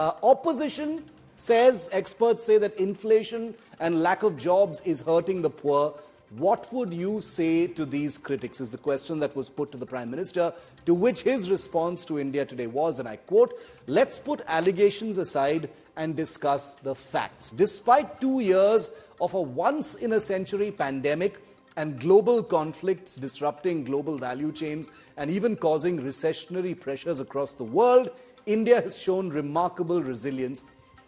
Opposition says, experts say that inflation and lack of jobs is hurting the poor. What would you say to these critics is the question that was put to the Prime Minister, to which his response to India Today was, and I quote, "Let's put allegations aside and discuss the facts. Despite 2 years of a once-in-a-century pandemic and global conflicts disrupting global value chains and even causing recessionary pressures across the world, India has shown remarkable resilience.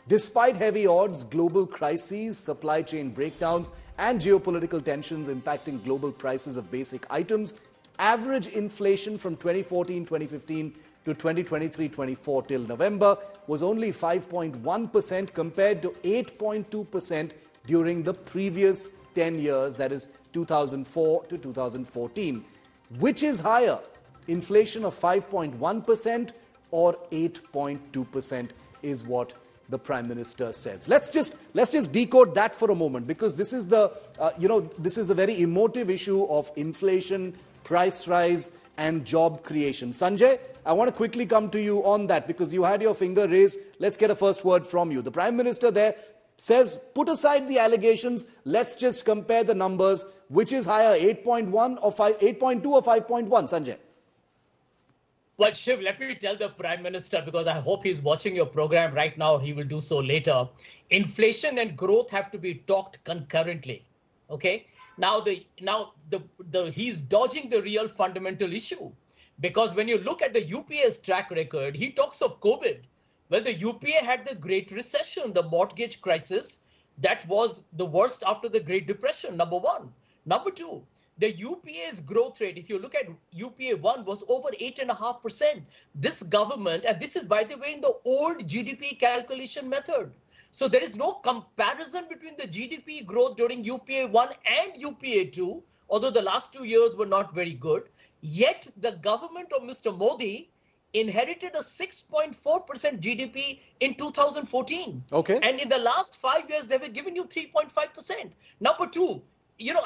Despite heavy odds, global crises, supply chain breakdowns, and geopolitical tensions impacting global prices of basic items, average inflation from 2014-2015 to 2023-24 till November was only 5.1% compared to 8.2% during the previous 10 years, that is 2004 to 2014. Which is higher, inflation of 5.1% or 8.2% is what the Prime Minister says. Let's just decode that for a moment, because this is the this is the very emotive issue of inflation, price rise, and job creation. Sanjay, I want to quickly come to you on that because you had your finger raised. Let's get a first word from you. The Prime Minister there says, put aside the allegations. Let's just compare the numbers. Which is higher, 8.1 or 8.2 or 5.1? Sanjay. Well, Shiv, let me tell the Prime Minister, because I hope he's watching your program right now. He will do so later. Inflation and growth have to be talked concurrently. Okay. Now he's dodging the real fundamental issue, because when you look at the UPA's track record, he talks of COVID. Well, the UPA had the Great Recession, the mortgage crisis that was the worst after the Great Depression, number one. Number two, the UPA's growth rate, if you look at UPA 1, was over 8.5%. This government, and this is, by the way, in the old GDP calculation method. So there is no comparison between the GDP growth during UPA 1 and UPA 2, although the last 2 years were not very good. Yet the government of Mr. Modi inherited a 6.4% GDP in 2014. Okay. And in the last 5 years, they were giving you 3.5%. Number two,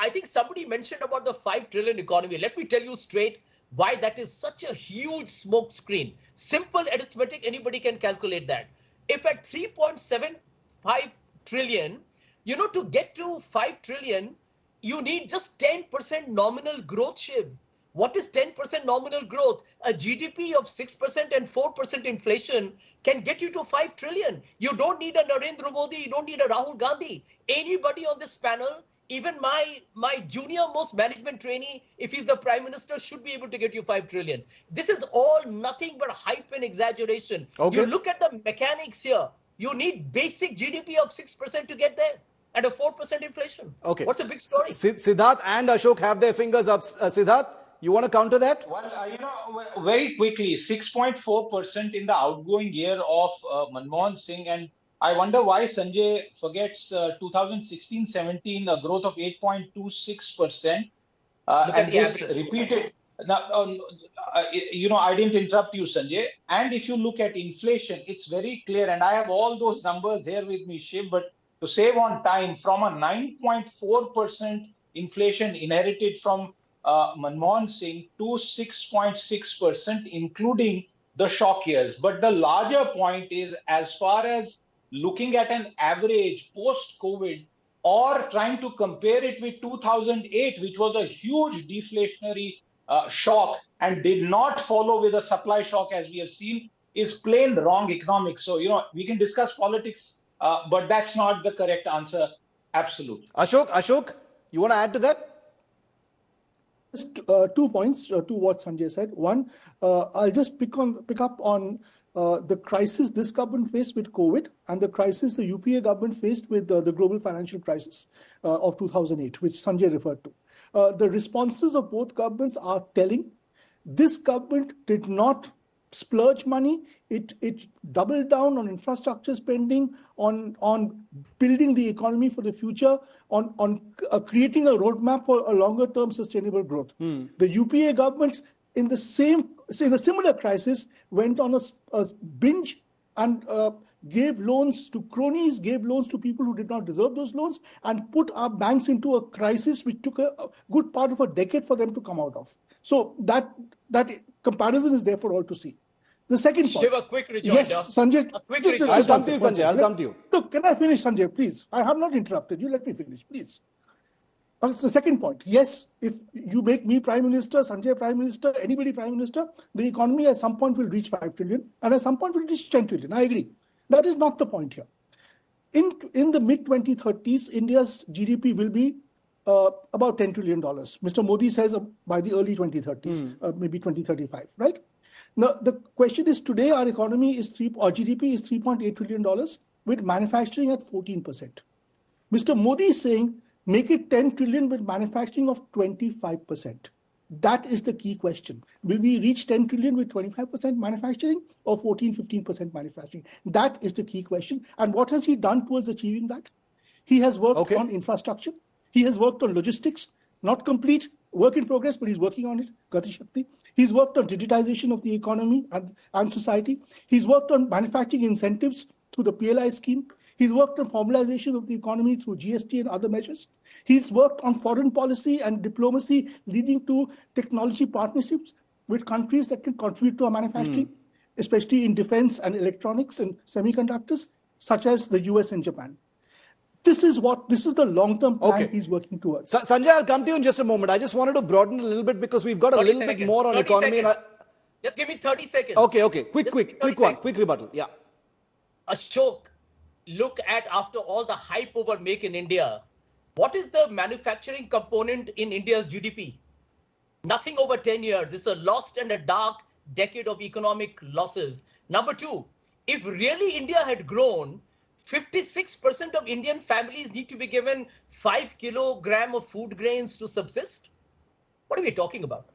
I think somebody mentioned about the 5 trillion economy. Let me tell you straight why that is such a huge smoke screen. Simple arithmetic, anybody can calculate that. If at 3.75 trillion, to get to 5 trillion, you need just 10% nominal growth, Shiv. What is 10% nominal growth? A GDP of 6% and 4% inflation can get you to 5 trillion. You don't need a Narendra Modi, you don't need a Rahul Gandhi. Anybody on this panel, even my junior most management trainee, if he's the Prime Minister, should be able to get you 5 trillion. This is all nothing but hype and exaggeration. Okay. You look at the mechanics here. You need basic GDP of 6% to get there and a 4% inflation. Okay. What's the big story? Siddharth and Ashok have their fingers up. Siddharth, you want to counter that? Well, very quickly, 6.4% in the outgoing year of Manmohan Singh, and I wonder why Sanjay forgets 2016-17, a growth of 8.26%. And this repeated. Now, I didn't interrupt you, Sanjay. And if you look at inflation, it's very clear. And I have all those numbers here with me, Shiv. But to save on time, from a 9.4% inflation inherited from Manmohan Singh to 6.6%, including the shock years. But the larger point is, as far as looking at an average post-COVID or trying to compare it with 2008, which was a huge deflationary shock and did not follow with a supply shock, as we have seen, is plain wrong economics. So, we can discuss politics, but that's not the correct answer. Absolutely. Ashok, you want to add to that? Just 2 points to what Sanjay said. One, I'll just pick up on the crisis this government faced with COVID and the crisis the UPA government faced with the global financial crisis of 2008, which Sanjay referred to. The responses of both governments are telling. This government did not splurge money. It doubled down on infrastructure spending, on building the economy for the future, on creating a roadmap for a longer-term sustainable growth. The UPA government, in a similar crisis, went on a binge and gave loans to cronies, gave loans to people who did not deserve those loans, and put our banks into a crisis which took a good part of a decade for them to come out of. So that comparison is there for all to see. The second point. Shiv, a quick rejoinder. Yes, Sanjay. A quick Just rejoinder. I'll come to you, Sanjay. I'll come to you. Look, can I finish, Sanjay, please? I have not interrupted you. Let me finish, please. It's the second point. Yes, if you make me Prime Minister, Sanjay Prime Minister, anybody Prime Minister, the economy at some point will reach 5 trillion and at some point will reach 10 trillion. I agree. That is not the point here. In the mid-2030s, India's GDP will be about $10 trillion. Mr. Modi says by the early 2030s, maybe 2035, right? Now, the question is today our economy is GDP is $3.8 trillion with manufacturing at 14%. Mr. Modi is saying make it 10 trillion with manufacturing of 25%. That is the key question. Will we reach 10 trillion with 25% manufacturing or 15% manufacturing? That is the key question. And what has he done towards achieving that? He has worked on infrastructure. He has worked on logistics, not complete, work in progress, but he's working on it, Gati Shakti. He's worked on digitization of the economy and society. He's worked on manufacturing incentives through the PLI scheme. He's worked on formalization of the economy through GST and other measures. He's worked on foreign policy and diplomacy leading to technology partnerships with countries that can contribute to our manufacturing, especially in defense and electronics and semiconductors, such as the US and Japan. This is the long-term plan he's working towards. Sanjay, I'll come to you in just a moment. I just wanted to broaden a little bit because we've got a little bit more on economy. Just give me 30 seconds. Okay. Quick rebuttal. Yeah. Ashok, look at after all the hype over Make in India, what is the manufacturing component in India's GDP? Nothing over 10 years. It's a lost and a dark decade of economic losses. Number two, if really India had grown, 56% of Indian families need to be given 5 kilograms of food grains to subsist. What are we talking about?